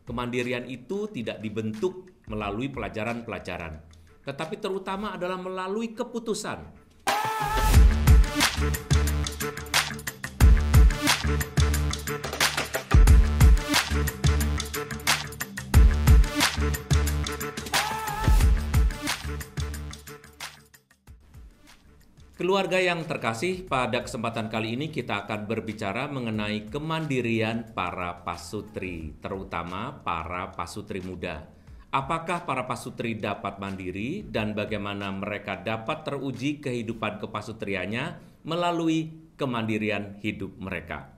Kemandirian itu tidak dibentuk melalui pelajaran-pelajaran, tetapi terutama adalah melalui keputusan. Keluarga yang terkasih, pada kesempatan kali ini kita akan berbicara mengenai kemandirian para pasutri, terutama para pasutri muda. Apakah para pasutri dapat mandiri dan bagaimana mereka dapat teruji kehidupan kepasutriannya melalui kemandirian hidup mereka?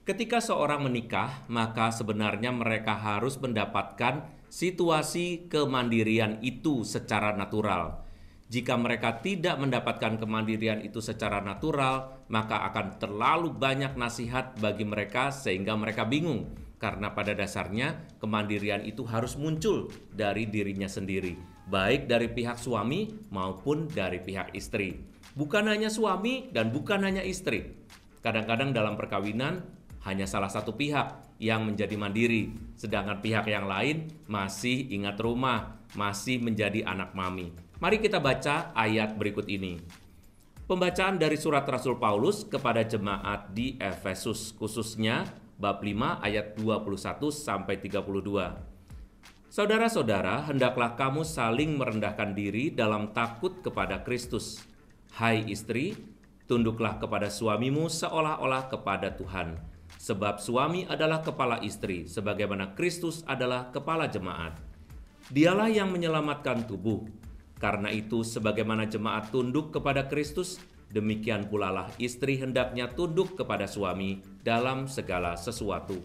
Ketika seorang menikah, maka sebenarnya mereka harus mendapatkan situasi kemandirian itu secara natural. Jika mereka tidak mendapatkan kemandirian itu secara natural, maka akan terlalu banyak nasihat bagi mereka sehingga mereka bingung. Karena pada dasarnya kemandirian itu harus muncul dari dirinya sendiri, baik dari pihak suami maupun dari pihak istri. Bukan hanya suami dan bukan hanya istri. Kadang-kadang dalam perkawinan hanya salah satu pihak yang menjadi mandiri, sedangkan pihak yang lain masih ingat rumah, masih menjadi anak mami. Mari kita baca ayat berikut ini. Pembacaan dari surat Rasul Paulus kepada jemaat di Efesus, khususnya bab 5 ayat 21 sampai 32. Saudara-saudara, hendaklah kamu saling merendahkan diri dalam takut kepada Kristus. Hai istri, tunduklah kepada suamimu seolah-olah kepada Tuhan. Sebab suami adalah kepala istri, sebagaimana Kristus adalah kepala jemaat. Dialah yang menyelamatkan tubuh. Karena itu, sebagaimana jemaat tunduk kepada Kristus, demikian pula lah istri hendaknya tunduk kepada suami dalam segala sesuatu.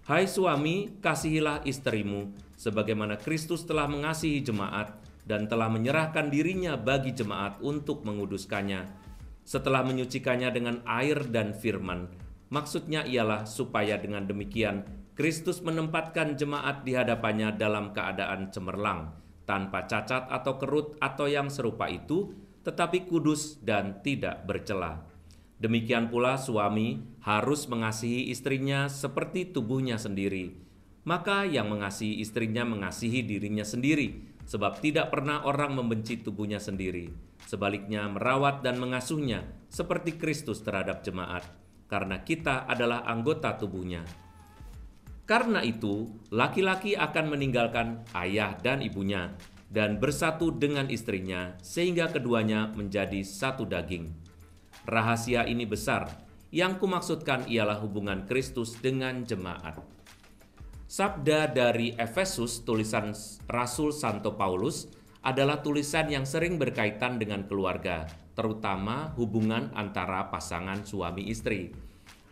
Hai suami, kasihilah istrimu, sebagaimana Kristus telah mengasihi jemaat dan telah menyerahkan dirinya bagi jemaat untuk menguduskannya, setelah menyucikannya dengan air dan firman. Maksudnya ialah supaya dengan demikian Kristus menempatkan jemaat di hadapannya dalam keadaan cemerlang, tanpa cacat atau kerut atau yang serupa itu, tetapi kudus dan tidak bercela. Demikian pula suami harus mengasihi istrinya seperti tubuhnya sendiri. Maka yang mengasihi istrinya mengasihi dirinya sendiri, sebab tidak pernah orang membenci tubuhnya sendiri. Sebaliknya merawat dan mengasuhnya seperti Kristus terhadap jemaat, karena kita adalah anggota tubuhnya. Karena itu, laki-laki akan meninggalkan ayah dan ibunya dan bersatu dengan istrinya, sehingga keduanya menjadi satu daging. Rahasia ini besar, yang kumaksudkan ialah hubungan Kristus dengan jemaat. Sabda dari Efesus, tulisan Rasul Santo Paulus, adalah tulisan yang sering berkaitan dengan keluarga, terutama hubungan antara pasangan suami istri.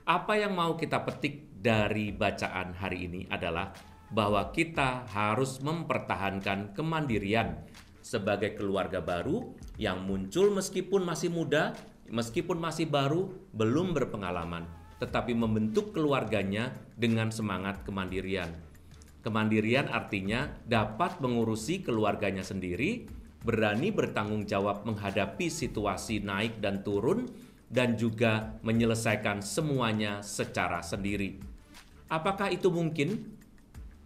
Apa yang mau kita petik dari bacaan hari ini adalah bahwa kita harus mempertahankan kemandirian sebagai keluarga baru yang muncul meskipun masih muda, meskipun masih baru, belum berpengalaman, tetapi membentuk keluarganya dengan semangat kemandirian. Kemandirian artinya dapat mengurusi keluarganya sendiri, berani bertanggung jawab menghadapi situasi naik dan turun, dan juga menyelesaikan semuanya secara sendiri. Apakah itu mungkin?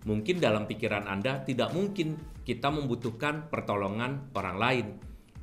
Mungkin dalam pikiran Anda tidak mungkin kita membutuhkan pertolongan orang lain.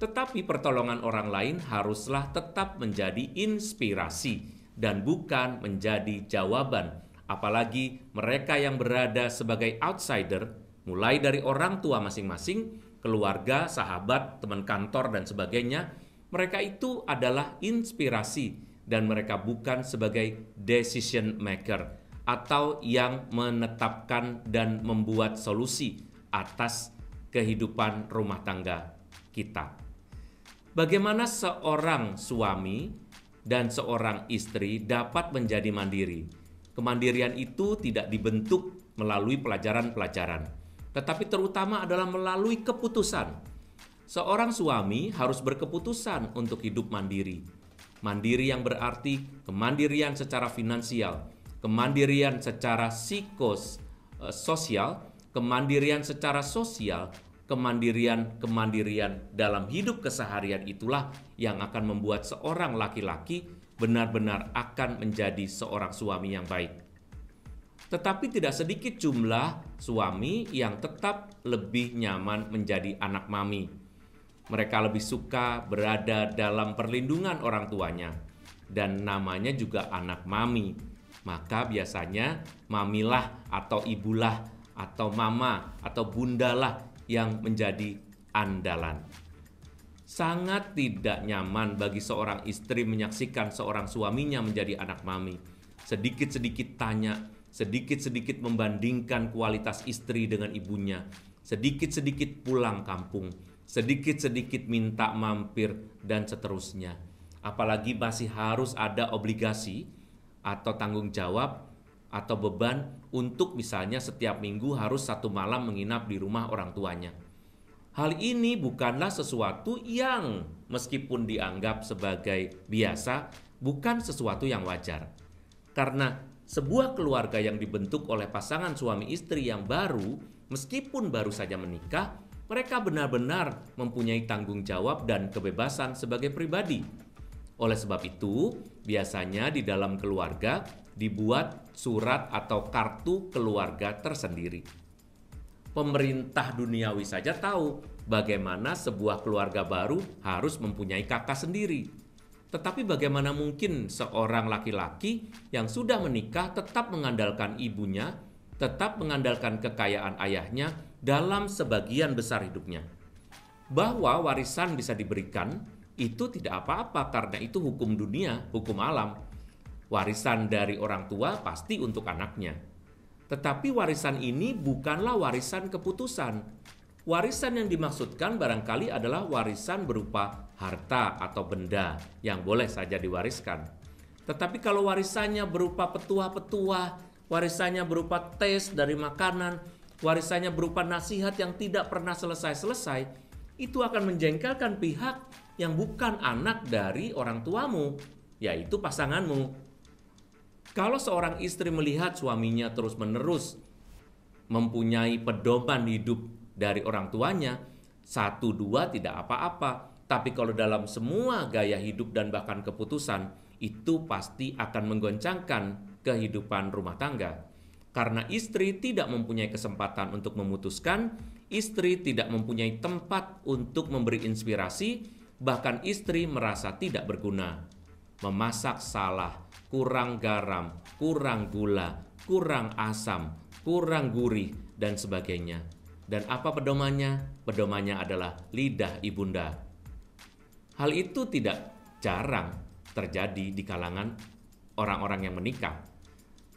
Tetapi pertolongan orang lain haruslah tetap menjadi inspirasi dan bukan menjadi jawaban. Apalagi mereka yang berada sebagai outsider, mulai dari orang tua masing-masing, keluarga, sahabat, teman kantor, dan sebagainya, mereka itu adalah inspirasi dan mereka bukan sebagai decision maker atau yang menetapkan dan membuat solusi atas kehidupan rumah tangga kita. Bagaimana seorang suami dan seorang istri dapat menjadi mandiri? Kemandirian itu tidak dibentuk melalui pelajaran-pelajaran, tetapi terutama adalah melalui keputusan. Seorang suami harus berkeputusan untuk hidup mandiri. Mandiri yang berarti kemandirian secara finansial, kemandirian secara psikososial, kemandirian secara sosial, kemandirian dalam hidup keseharian itulah yang akan membuat seorang laki-laki benar-benar akan menjadi seorang suami yang baik. Tetapi tidak sedikit jumlah suami yang tetap lebih nyaman menjadi anak mami. Mereka lebih suka berada dalam perlindungan orang tuanya, dan namanya juga anak mami. Maka biasanya mamilah atau ibulah atau mama atau bundalah yang menjadi andalan. Sangat tidak nyaman bagi seorang istri menyaksikan seorang suaminya menjadi anak mami. Sedikit-sedikit tanya, sedikit-sedikit membandingkan kualitas istri dengan ibunya, sedikit-sedikit pulang kampung, sedikit-sedikit minta mampir, dan seterusnya. Apalagi masih harus ada obligasi atau tanggung jawab atau beban untuk misalnya setiap minggu harus 1 malam menginap di rumah orang tuanya. Hal ini bukanlah sesuatu yang meskipun dianggap sebagai biasa, bukan sesuatu yang wajar. Karena sebuah keluarga yang dibentuk oleh pasangan suami istri yang baru, meskipun baru saja menikah, mereka benar-benar mempunyai tanggung jawab dan kebebasan sebagai pribadi. Oleh sebab itu, biasanya di dalam keluarga dibuat surat atau kartu keluarga tersendiri. Pemerintah duniawi saja tahu bagaimana sebuah keluarga baru harus mempunyai kakak sendiri. Tetapi bagaimana mungkin seorang laki-laki yang sudah menikah tetap mengandalkan ibunya, tetap mengandalkan kekayaan ayahnya dalam sebagian besar hidupnya? Bahwa warisan bisa diberikan itu tidak apa-apa karena itu hukum dunia, hukum alam. Warisan dari orang tua pasti untuk anaknya. Tetapi warisan ini bukanlah warisan keputusan. Warisan yang dimaksudkan barangkali adalah warisan berupa harta atau benda yang boleh saja diwariskan. Tetapi kalau warisannya berupa petuah-petuah, warisannya berupa tes dari makanan, warisannya berupa nasihat yang tidak pernah selesai-selesai, itu akan menjengkelkan pihak yang bukan anak dari orang tuamu, yaitu pasanganmu. Kalau seorang istri melihat suaminya terus-menerus mempunyai pedoman hidup dari orang tuanya, 1, 2 tidak apa-apa. Tapi kalau dalam semua gaya hidup dan bahkan keputusan, itu pasti akan menggoncangkan kehidupan rumah tangga. Karena istri tidak mempunyai kesempatan untuk memutuskan, istri tidak mempunyai tempat untuk memberi inspirasi, bahkan istri merasa tidak berguna. Memasak salah, kurang garam, kurang gula, kurang asam, kurang gurih, dan sebagainya. Dan apa pedomannya? Pedomannya adalah lidah ibunda. Hal itu tidak jarang terjadi di kalangan orang-orang yang menikah.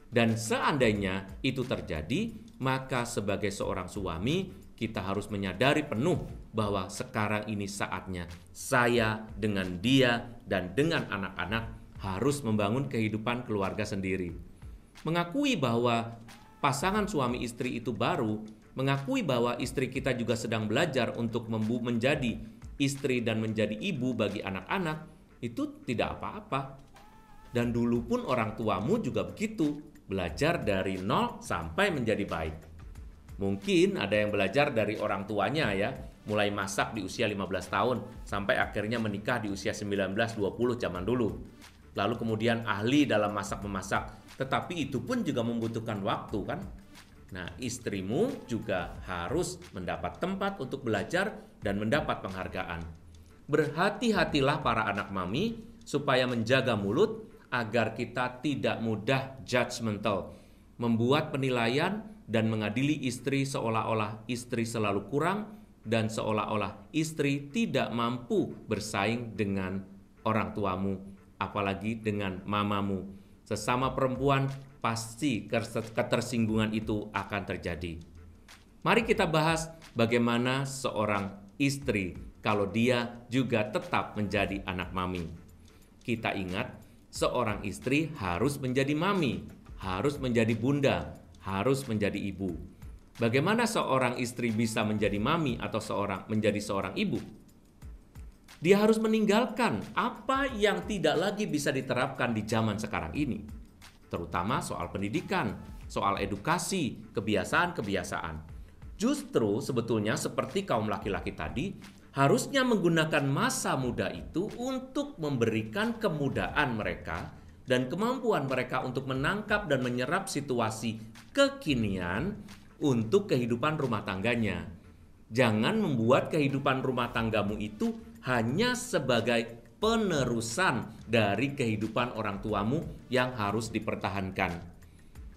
Dan seandainya itu terjadi, maka sebagai seorang suami, kita harus menyadari penuh bahwa sekarang ini saatnya saya dengan dia dan dengan anak-anak harus membangun kehidupan keluarga sendiri. Mengakui bahwa pasangan suami istri itu baru, mengakui bahwa istri kita juga sedang belajar untuk menjadi istri dan menjadi ibu bagi anak-anak, itu tidak apa-apa. Dan dulu pun orang tuamu juga begitu, belajar dari nol sampai menjadi baik. Mungkin ada yang belajar dari orang tuanya ya, mulai masak di usia 15 tahun sampai akhirnya menikah di usia 19-20 zaman dulu. Lalu kemudian ahli dalam masak-memasak, tetapi itu pun juga membutuhkan waktu kan? Nah, istrimu juga harus mendapat tempat untuk belajar dan mendapat penghargaan. Berhati-hatilah para anak mami supaya menjaga mulut agar kita tidak mudah judgmental, membuat penilaian dan mengadili istri seolah-olah istri selalu kurang dan seolah-olah istri tidak mampu bersaing dengan orang tuamu, apalagi dengan mamamu. Sesama perempuan pasti ketersinggungan itu akan terjadi. Mari kita bahas bagaimana seorang istri kalau dia juga tetap menjadi anak mami. Kita ingat, seorang istri harus menjadi mami, harus menjadi bunda, harus menjadi ibu. Bagaimana seorang istri bisa menjadi mami atau menjadi seorang ibu? Dia harus meninggalkan apa yang tidak lagi bisa diterapkan di zaman sekarang ini. Terutama soal pendidikan, soal edukasi, kebiasaan-kebiasaan. Justru sebetulnya seperti kaum laki-laki tadi, harusnya menggunakan masa muda itu untuk memberikan kemudahan mereka dan kemampuan mereka untuk menangkap dan menyerap situasi kekinian untuk kehidupan rumah tangganya. Jangan membuat kehidupan rumah tanggamu itu hanya sebagai penerusan dari kehidupan orang tuamu yang harus dipertahankan.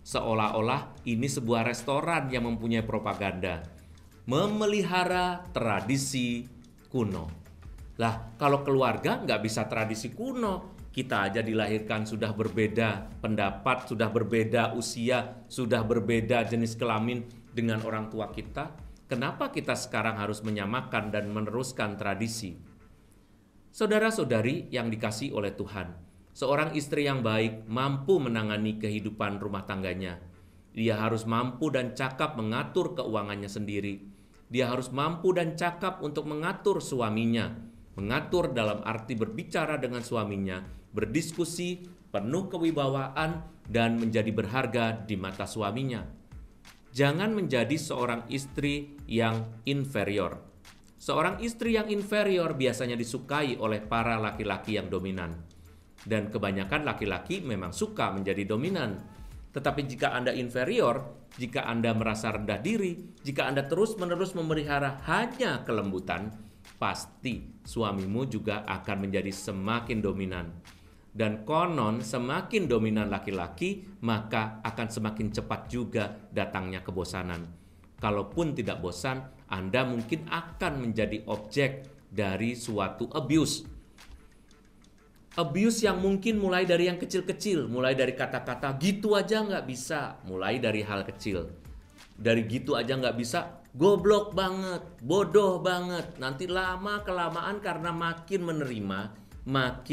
Seolah-olah ini sebuah restoran yang mempunyai propaganda, memelihara tradisi kuno. Lah, kalau keluarga nggak bisa tradisi kuno, kita aja dilahirkan sudah berbeda pendapat, sudah berbeda usia, sudah berbeda jenis kelamin dengan orang tua kita. Kenapa kita sekarang harus menyamakan dan meneruskan tradisi? Saudara-saudari yang dikasihi oleh Tuhan, seorang istri yang baik mampu menangani kehidupan rumah tangganya. Dia harus mampu dan cakap mengatur keuangannya sendiri. Dia harus mampu dan cakap untuk mengatur suaminya. Mengatur dalam arti berbicara dengan suaminya, berdiskusi, penuh kewibawaan, dan menjadi berharga di mata suaminya. Jangan menjadi seorang istri yang inferior. Seorang istri yang inferior biasanya disukai oleh para laki-laki yang dominan. Dan kebanyakan laki-laki memang suka menjadi dominan. Tetapi jika Anda inferior, jika Anda merasa rendah diri, jika Anda terus-menerus memelihara hanya kelembutan, pasti suamimu juga akan menjadi semakin dominan. Dan konon semakin dominan laki-laki, maka akan semakin cepat juga datangnya kebosanan. Kalaupun tidak bosan, Anda mungkin akan menjadi objek dari suatu abuse. Abuse yang mungkin mulai dari yang kecil-kecil, mulai dari kata-kata gitu aja nggak bisa, mulai dari hal kecil. Dari gitu aja nggak bisa, goblok banget, bodoh banget. Nanti lama-kelamaan karena makin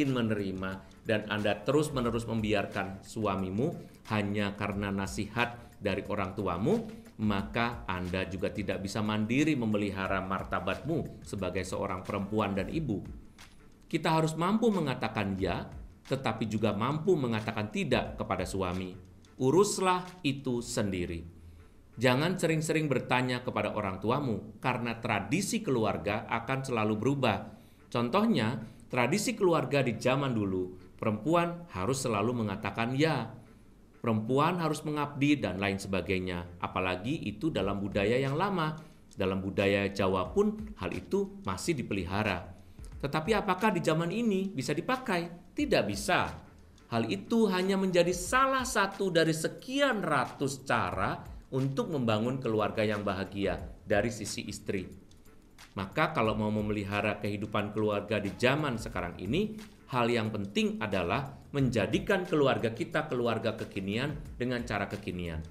menerima, dan Anda terus-menerus membiarkan suamimu hanya karena nasihat dari orang tuamu, maka Anda juga tidak bisa mandiri memelihara martabatmu sebagai seorang perempuan dan ibu. Kita harus mampu mengatakan ya, tetapi juga mampu mengatakan tidak kepada suami. Uruslah itu sendiri. Jangan sering-sering bertanya kepada orang tuamu, karena tradisi keluarga akan selalu berubah. Contohnya, tradisi keluarga di zaman dulu, perempuan harus selalu mengatakan ya. Perempuan harus mengabdi dan lain sebagainya. Apalagi itu dalam budaya yang lama. Dalam budaya Jawa pun hal itu masih dipelihara. Tetapi apakah di zaman ini bisa dipakai? Tidak bisa. Hal itu hanya menjadi salah satu dari sekian ratus cara untuk membangun keluarga yang bahagia dari sisi istri. Maka kalau mau memelihara kehidupan keluarga di zaman sekarang ini, hal yang penting adalah menjadikan keluarga kita keluarga kekinian dengan cara kekinian.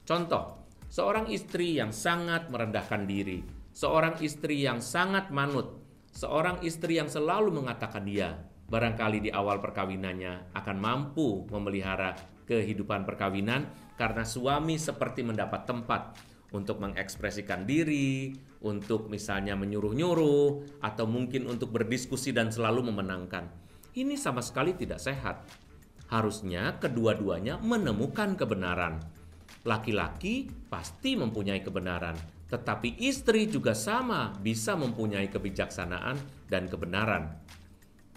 Contoh, seorang istri yang sangat merendahkan diri, seorang istri yang sangat manut, seorang istri yang selalu mengatakan dia, barangkali di awal perkawinannya akan mampu memelihara kehidupan perkawinan karena suami seperti mendapat tempat untuk mengekspresikan diri, untuk misalnya menyuruh-nyuruh, atau mungkin untuk berdiskusi dan selalu memenangkan. Ini sama sekali tidak sehat. Harusnya kedua-duanya menemukan kebenaran. Laki-laki pasti mempunyai kebenaran, tetapi istri juga sama bisa mempunyai kebijaksanaan dan kebenaran.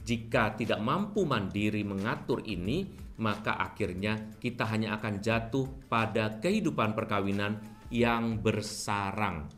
Jika tidak mampu mandiri mengatur ini, maka akhirnya kita hanya akan jatuh pada kehidupan perkawinan yang bersarang.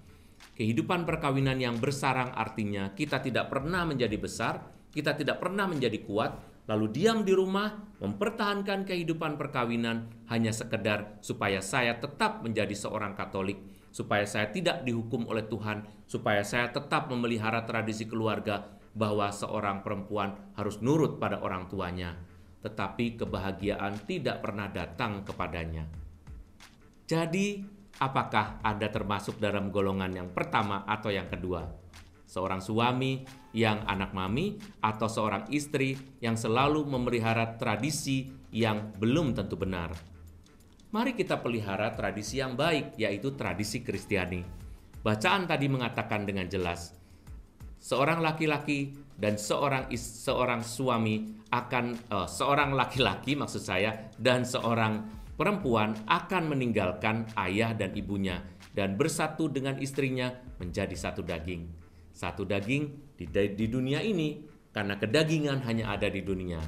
Kehidupan perkawinan yang bersarang artinya kita tidak pernah menjadi besar, kita tidak pernah menjadi kuat, lalu diam di rumah, mempertahankan kehidupan perkawinan hanya sekedar supaya saya tetap menjadi seorang Katolik, supaya saya tidak dihukum oleh Tuhan, supaya saya tetap memelihara tradisi keluarga bahwa seorang perempuan harus nurut pada orang tuanya, tetapi kebahagiaan tidak pernah datang kepadanya. Jadi, apakah Anda termasuk dalam golongan yang pertama atau yang kedua? Seorang suami yang anak mami atau seorang istri yang selalu memelihara tradisi yang belum tentu benar? Mari kita pelihara tradisi yang baik, yaitu tradisi Kristiani. Bacaan tadi mengatakan dengan jelas, seorang laki-laki dan seorang laki-laki dan seorang perempuan akan meninggalkan ayah dan ibunya dan bersatu dengan istrinya menjadi satu daging. Satu daging di dunia ini karena kedagingan hanya ada di dunia.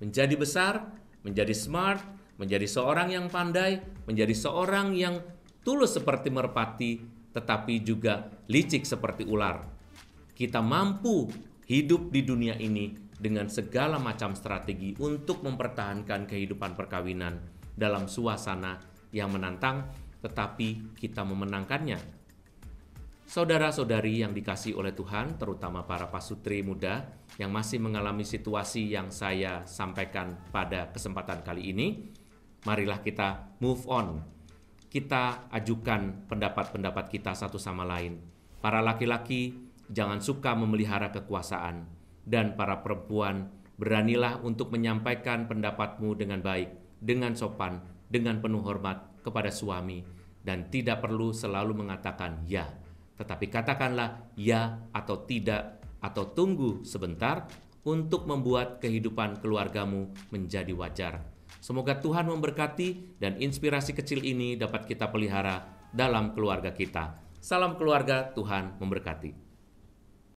Menjadi besar menjadi smart, menjadi seorang yang pandai, menjadi seorang yang tulus seperti merpati, tetapi juga licik seperti ular. Kita mampu hidup di dunia ini dengan segala macam strategi untuk mempertahankan kehidupan perkawinan dalam suasana yang menantang, tetapi kita memenangkannya. Saudara-saudari yang dikasihi oleh Tuhan, terutama para pasutri muda yang masih mengalami situasi yang saya sampaikan pada kesempatan kali ini, marilah kita move on. Kita ajukan pendapat-pendapat kita satu sama lain. Para laki-laki, jangan suka memelihara kekuasaan. Dan para perempuan, beranilah untuk menyampaikan pendapatmu dengan baik, dengan sopan, dengan penuh hormat kepada suami. Dan tidak perlu selalu mengatakan ya. Tetapi katakanlah ya atau tidak, atau tunggu sebentar untuk membuat kehidupan keluargamu menjadi wajar. Semoga Tuhan memberkati dan inspirasi kecil ini dapat kita pelihara dalam keluarga kita. Salam keluarga, Tuhan memberkati.